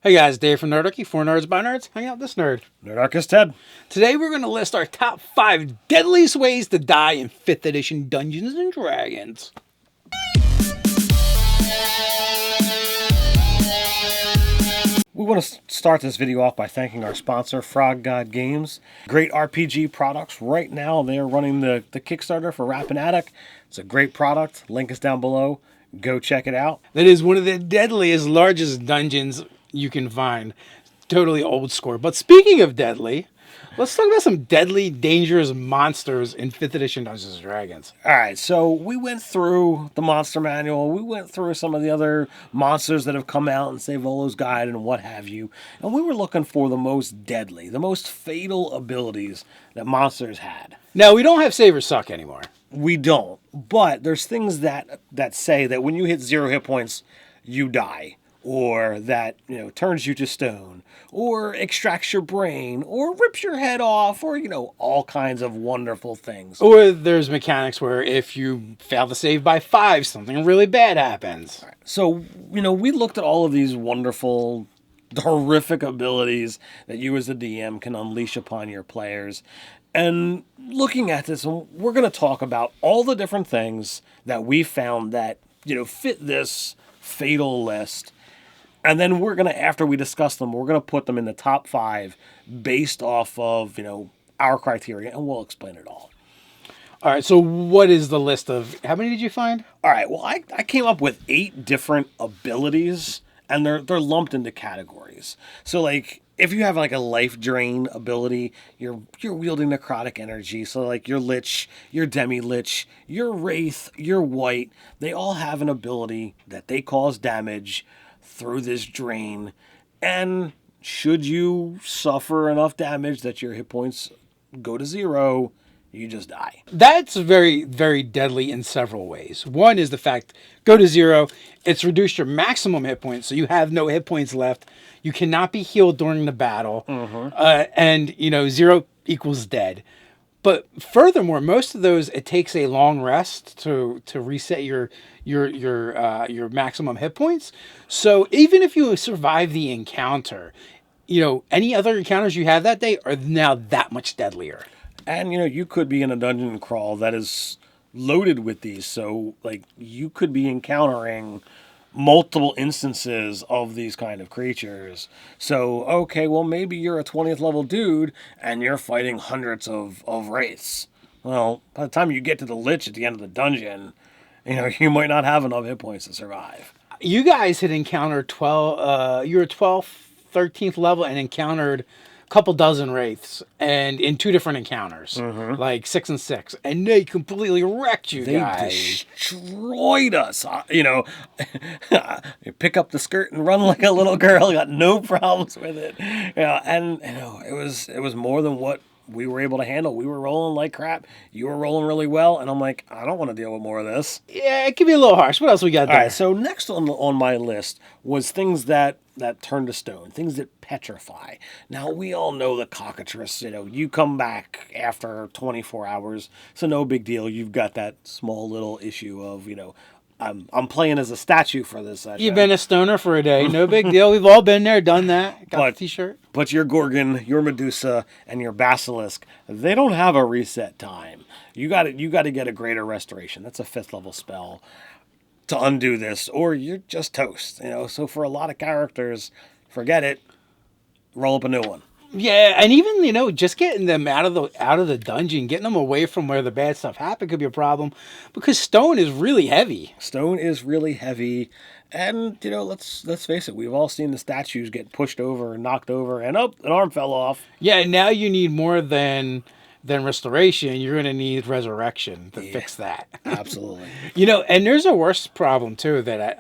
Hey guys, Dave from Nerdarchy, for Nerds by Nerds. Hang out with this nerd. Nerdarchy Ted. Today we're going to list our top 5 deadliest ways to die in 5th edition Dungeons and Dragons. We want to start this video off by thanking our sponsor, Frog God Games. Great RPG products. Right now, they are running the Kickstarter for Rappin' Attic. It's a great product. Link is down below. Go check it out. That is one of the deadliest, largest dungeons you can find. Totally old school. But speaking of deadly, let's talk about some deadly, dangerous monsters in 5th edition Dungeons and Dragons. All right, so we went through the monster manual. We went through some of the other monsters that have come out in, say, Volo's Guide and what have you. And we were looking for the most deadly, the most fatal abilities that monsters had. Now, we don't have Save or Suck anymore. We don't, but there's things that say that when you hit 0 hit points, you die, or that turns you to stone, or extracts your brain, or rips your head off, or all kinds of wonderful things. Or there's mechanics where if you fail to save by 5, something really bad happens. So we looked at all of these wonderful, horrific abilities that you as a DM can unleash upon your players. And looking at this, we're going to talk about all the different things that we found that, fit this fatal list. And then we're going to, after we discuss them, we're going to put them in the top 5 based off of, our criteria, and we'll explain it all. All right, so what is the list of, how many did you find? All right, well, I came up with 8 different abilities, and they're lumped into categories. So, like, if you have like a life drain ability, you're wielding necrotic energy. So like your Lich, your Demi-Lich, your Wraith, your White, they all have an ability that they cause damage through this drain. And should you suffer enough damage that your hit points go to 0, you just die. That's very, very deadly in several ways. One is the fact, go to 0, it's reduced your maximum hit points, so you have no hit points left. You cannot be healed during the battle, and 0 equals dead. But furthermore, most of those, it takes a long rest to reset your maximum hit points. So even if you survive the encounter, any other encounters you have that day are now that much deadlier. And, you could be in a dungeon crawl that is loaded with these. So, like, you could be encountering multiple instances of these kind of creatures. So, okay, well, maybe you're a 20th level dude and you're fighting hundreds of wraiths. Well, by the time you get to the Lich at the end of the dungeon, you might not have enough hit points to survive. You guys had encountered 12, you were 12th, 13th level and encountered couple dozen wraiths, and in 2 different encounters, like 6 and 6, and they completely wrecked you guys. They destroyed us. You pick up the skirt and run like a little girl. Got no problems with it. And it was more than what we were able to handle. We were rolling like crap. You were rolling really well, and I'm like, I don't want to deal with more of this. Yeah, it can be a little harsh. What else we got there? All right, so next on my list was things that turn to stone, things that petrify. Now, we all know the cockatrice, you come back after 24 hours, so no big deal. You've got that small little issue of, I'm playing as a statue for this session. You've been a stoner for a day. No big deal. We've all been there, done that. Got the t-shirt. But your Gorgon, your Medusa, and your Basilisk, they don't have a reset time. You got to get a greater restoration. That's a 5th level spell to undo this, or you're just toast. So for a lot of characters, forget it. Roll up a new one. Yeah, and even just getting them out of the dungeon, getting them away from where the bad stuff happened could be a problem, because stone is really heavy. Stone is really heavy, and let's face it, we've all seen the statues get pushed over and knocked over, and an arm fell off. Yeah, now you need more than restoration. You're going to need resurrection to fix that. Absolutely. And there's a worse problem too that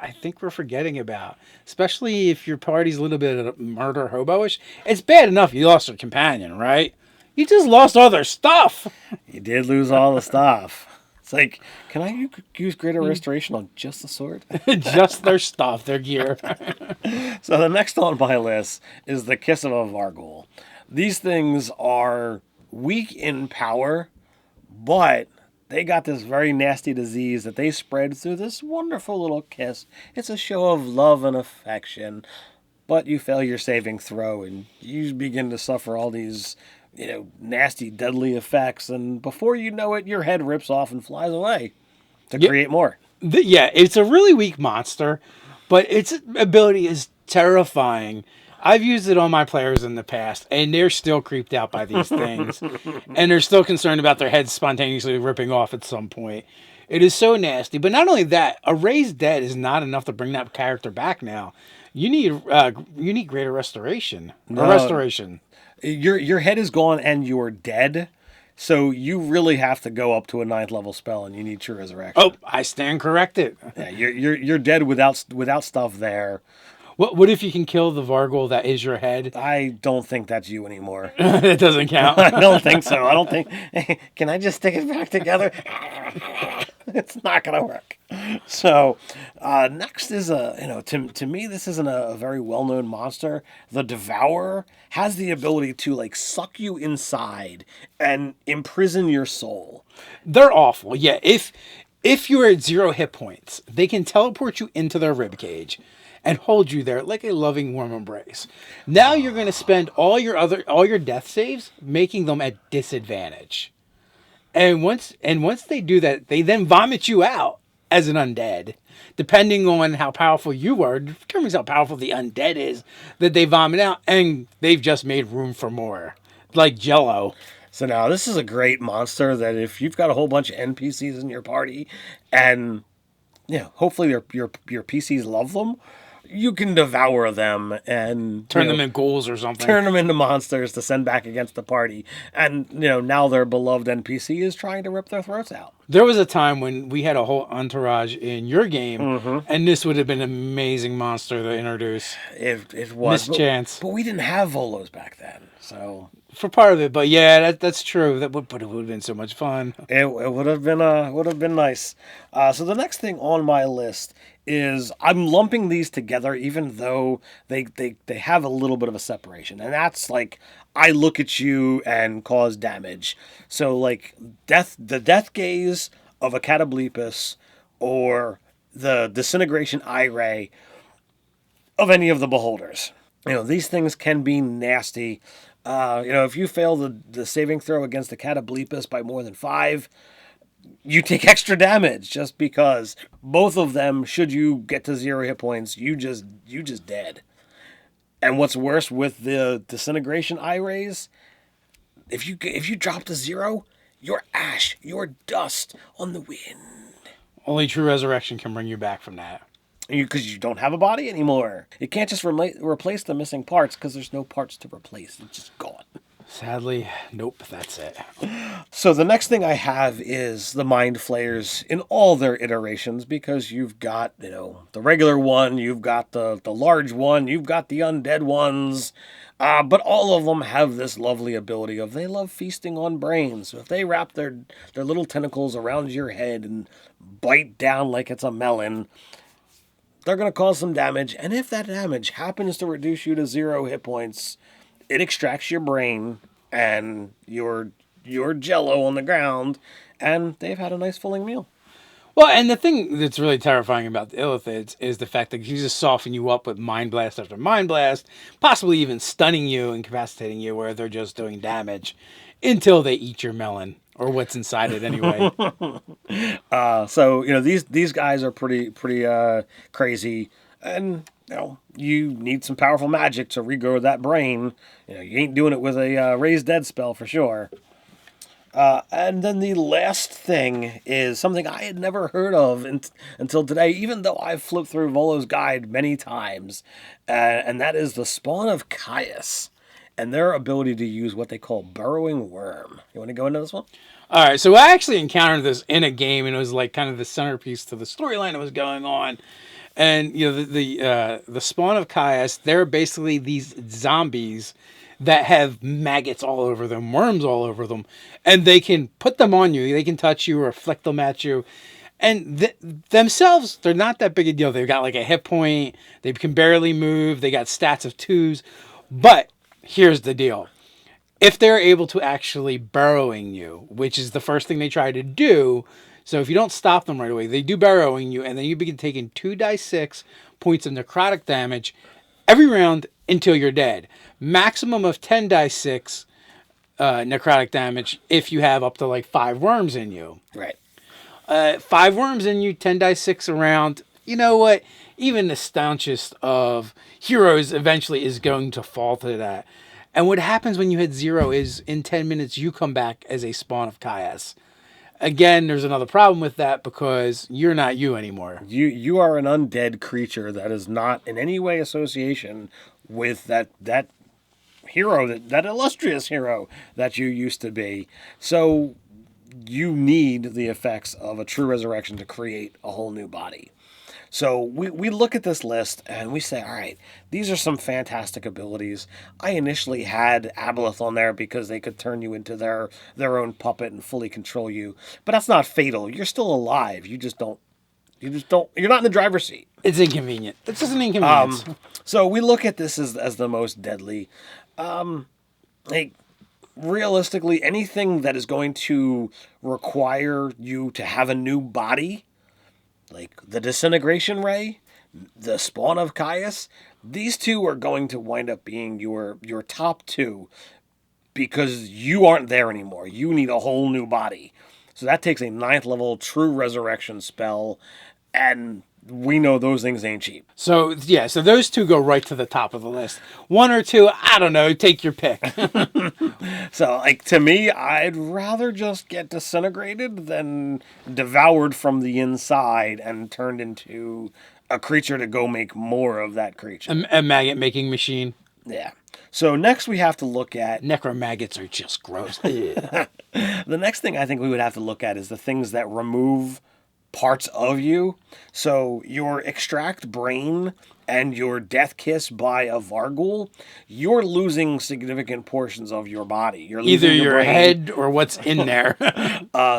I think we're forgetting about, especially if your party's a little bit of murder hobo-ish. It's bad enough you lost your companion, right? You just lost all their stuff. You did lose all the stuff. It's like, can I use greater restoration on just the sword? Just their stuff, their gear. So the next on my list is the Kiss of a Vargouille. These things are weak in power, but they got this very nasty disease that they spread through this wonderful little kiss. It's a show of love and affection. but you fail your saving throw, and you begin to suffer all these, nasty, deadly effects. And before you know it, your head rips off and flies away to create more. Yeah, it's a really weak monster, but its ability is terrifying. I've used it on my players in the past, and they're still creeped out by these things. And they're still concerned about their heads spontaneously ripping off at some point. It is so nasty. But not only that, a raised dead is not enough to bring that character back now. You need greater restoration. Or restoration. Your head is gone and you're dead. So you really have to go up to a 9th level spell, and you need True Resurrection. Oh, I stand corrected. Yeah, you're dead without stuff there. What if you can kill the Vargouille that is your head? I don't think that's you anymore. It doesn't count. I don't think so. I don't think. Can I just stick it back together? It's not gonna work. So next is to me this isn't a very well known monster. The Devourer has the ability to like suck you inside and imprison your soul. They're awful. Yeah, if you're at 0 hit points, they can teleport you into their ribcage and hold you there like a loving warm embrace. Now you're going to spend all your death saves making them at disadvantage. And once they do that, they then vomit you out as an undead. Depending on how powerful you are, determines how powerful the undead is that they vomit out, and they've just made room for more. Like Jello. So now this is a great monster that if you've got a whole bunch of NPCs in your party, and hopefully your PCs love them, you can devour them and turn them into ghouls or something. Turn them into monsters to send back against the party. And now their beloved NPC is trying to rip their throats out. There was a time when we had a whole entourage in your game, and this would have been an amazing monster to introduce. It was mischance, but we didn't have Volos back then, so for part of it. But yeah, that's true. But it would have been so much fun. It would have been nice. So the next thing on my list is I'm lumping these together, even though they have a little bit of a separation, and that's like I look at you and cause damage. So like the death gaze of a Catoblepus, or the disintegration eye ray of any of the beholders. These things can be nasty. If you fail the saving throw against the Catoblepus by more than 5, you take extra damage just because both of them, should you get to 0 hit points, you just dead. And what's worse with the disintegration eye rays, if you drop to 0, you're ash, you're dust on the wind. Only True Resurrection can bring you back from that. Because you don't have a body anymore. You can't just replace the missing parts because there's no parts to replace. It's just gone. Sadly, nope, that's it. So the next thing I have is the Mind Flayers in all their iterations, because you've got, the regular one, you've got the large one, you've got the undead ones, but all of them have this lovely ability of they love feasting on brains. So if they wrap their little tentacles around your head and bite down like it's a melon, they're going to cause some damage, and if that damage happens to reduce you to 0 hit points, it extracts your brain and your jello on the ground, and they've had a nice filling meal. Well, and the thing that's really terrifying about the illithids is the fact that you just soften you up with Mind Blast after Mind Blast, possibly even stunning you, incapacitating you, where they're just doing damage until they eat your melon, or what's inside it anyway. So these guys are pretty crazy, and you need some powerful magic to regrow that brain. You ain't doing it with a raised dead spell for sure. And then the last thing is something I had never heard of until today, even though I've flipped through Volo's Guide many times, and that is the Spawn of Kyuss and their ability to use what they call Burrowing Worm. You want to go into this one? All right, so I actually encountered this in a game, and it was like kind of the centerpiece to the storyline that was going on. And the Spawn of Kyuss, they're basically these zombies that have maggots all over them, worms all over them, and they can put them on you. They can touch you or flick them at you. And themselves, they're not that big a deal. They've got like a hit point. They can barely move. They got stats of 2s. But here's the deal. If they're able to actually burrowing you, which is the first thing they try to do, so if you don't stop them right away, they do burrowing you, and then you begin taking 2d6 points of necrotic damage every round until you're dead. Maximum of 10 die 6 necrotic damage if you have up to like 5 worms in you. Right. 5 worms in you, 10 die 6 around. You know what? Even the staunchest of heroes eventually is going to fall to that. And what happens when you hit 0 is in 10 minutes you come back as a spawn of Kyuss. Again, there's another problem with that because you're not you anymore. You are an undead creature that is not in any way association with that hero, that illustrious hero that you used to be. So you need the effects of a true resurrection to create a whole new body. So we look at this list and we say, all right, these are some fantastic abilities. I initially had Aboleth on there because they could turn you into their own puppet and fully control you. But that's not fatal. You're still alive. You're not in the driver's seat. It's inconvenient. It's just an inconvenience. So we look at this as the most deadly. Like, realistically, anything that is going to require you to have a new body, like the disintegration ray, the spawn of Kyuss, these two are going to wind up being your top 2 because you aren't there anymore. You need a whole new body. So that takes a 9th level true resurrection spell, and we know those things ain't cheap. So those 2 go right to the top of the list. 1 or 2, I don't know, take your pick. So, like, to me, I'd rather just get disintegrated than devoured from the inside and turned into a creature to go make more of that creature. A maggot making machine. Yeah. So next we have to look at... Necromaggots are just gross. The next thing I think we would have to look at is the things that remove parts of you. So your extract brain and your death kiss by a Vargouille, you're losing significant portions of your body. You're losing either your brain. head or what's in there.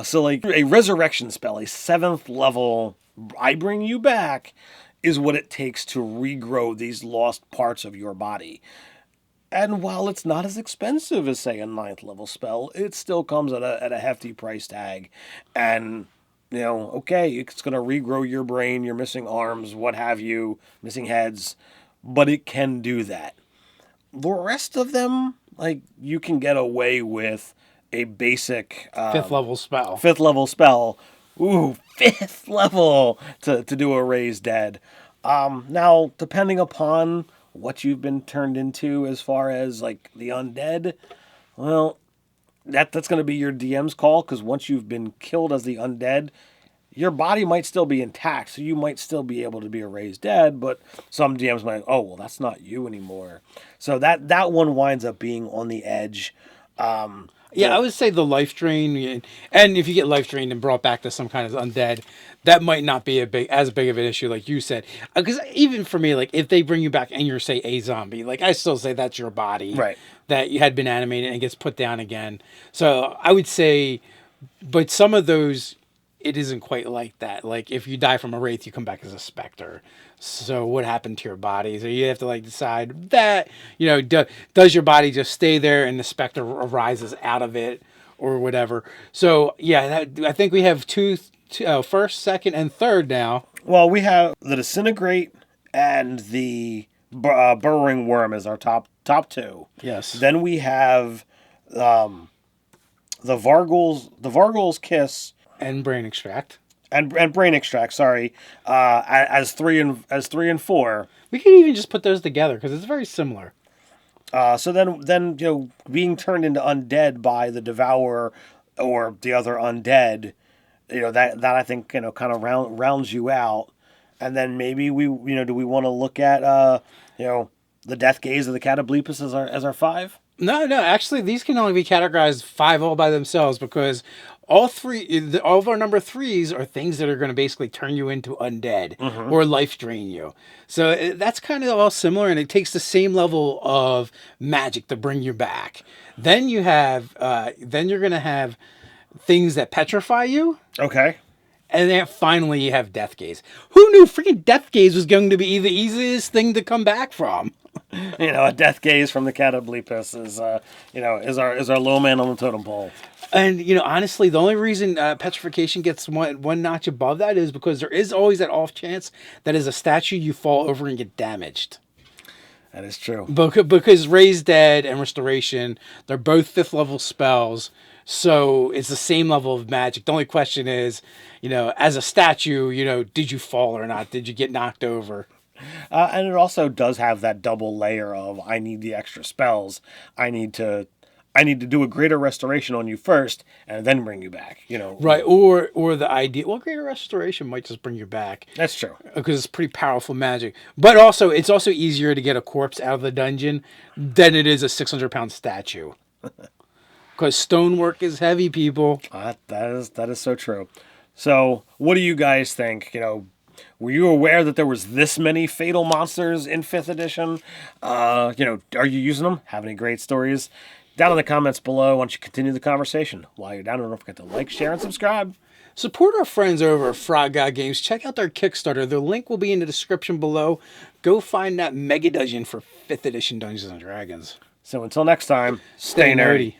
So like a resurrection spell, a 7th level, I bring you back, is what it takes to regrow these lost parts of your body. And while it's not as expensive as, say, a 9th level spell, it still comes at a hefty price tag. And, you know, okay, it's going to regrow your brain, your missing arms, what have you, missing heads, but it can do that. The rest of them, like, you can get away with a basic... 5th level spell. 5th level spell. Ooh, 5th level to do a raise dead. Now, depending upon what you've been turned into as far as, like, the undead, well, that's going to be your DM's call, because once you've been killed as the undead, your body might still be intact, so you might still be able to be a raised dead, but some DMs might, oh, well, that's not you anymore. So that one winds up being on the edge. Yeah, I would say the life drain, and if you get life drained and brought back to some kind of undead, that might not be as big of an issue, like you said. Because even for me, like, if they bring you back and you're, say, a zombie, like, I still say that's your body. Right. That you had been animated and gets put down again. So I would say, but some of those, it isn't quite like that. Like, if you die from a wraith, you come back as a specter. So what happened to your body? So you have to, like, decide that, you know, does your body just stay there and the specter arises out of it or whatever. So yeah, I think we have first, second, and third now. Well, we have the disintegrate and the burrowing worm as our top 2. Yes. Then we have the Vargouille's kiss And brain extract. and brain extract. Sorry, as 3 and 4. We could even just put those together because it's very similar. So then you know, being turned into undead by the Devourer or the other undead, you know, that I think, you know, kind of rounds you out. And then maybe do we want to look at you know, the Death Gaze of the Catoblepus as our 5? No, actually, these can only be categorized 5 all by themselves because all of our number 3s are things that are going to basically turn you into undead or life drain you. So that's kind of all similar, and it takes the same level of magic to bring you back. Then you have, then you're going to have things that petrify you. Okay. And then finally you have Death Gaze. Who knew freaking Death Gaze was going to be the easiest thing to come back from? You know, a Death Gaze from the Catoblepus is our low man on the totem pole. And, you know, honestly, the only reason Petrification gets one notch above that is because there is always that off chance that as a statue you fall over and get damaged. That is true. Because Raise Dead and Restoration, they're both 5th level spells. So it's the same level of magic. The only question is, as a statue, did you fall or not? Did you get knocked over? And it also does have that double layer of I need the extra spells. I need to do a greater restoration on you first, and then bring you back. Right, or the idea. Well, greater restoration might just bring you back. That's true because it's pretty powerful magic. But also, it's also easier to get a corpse out of the dungeon than it is a 600-pound statue. Because stonework is heavy, people. That is so true. So, what do you guys think? Were you aware that there was this many fatal monsters in 5th edition? Are you using them? Have any great stories? Down in the comments below. Why don't you continue the conversation? While you're down, don't forget to like, share, and subscribe. Support our friends over at Frog God Games. Check out their Kickstarter. The link will be in the description below. Go find that mega dungeon for 5th edition Dungeons & Dragons. So until next time, stay nerdy.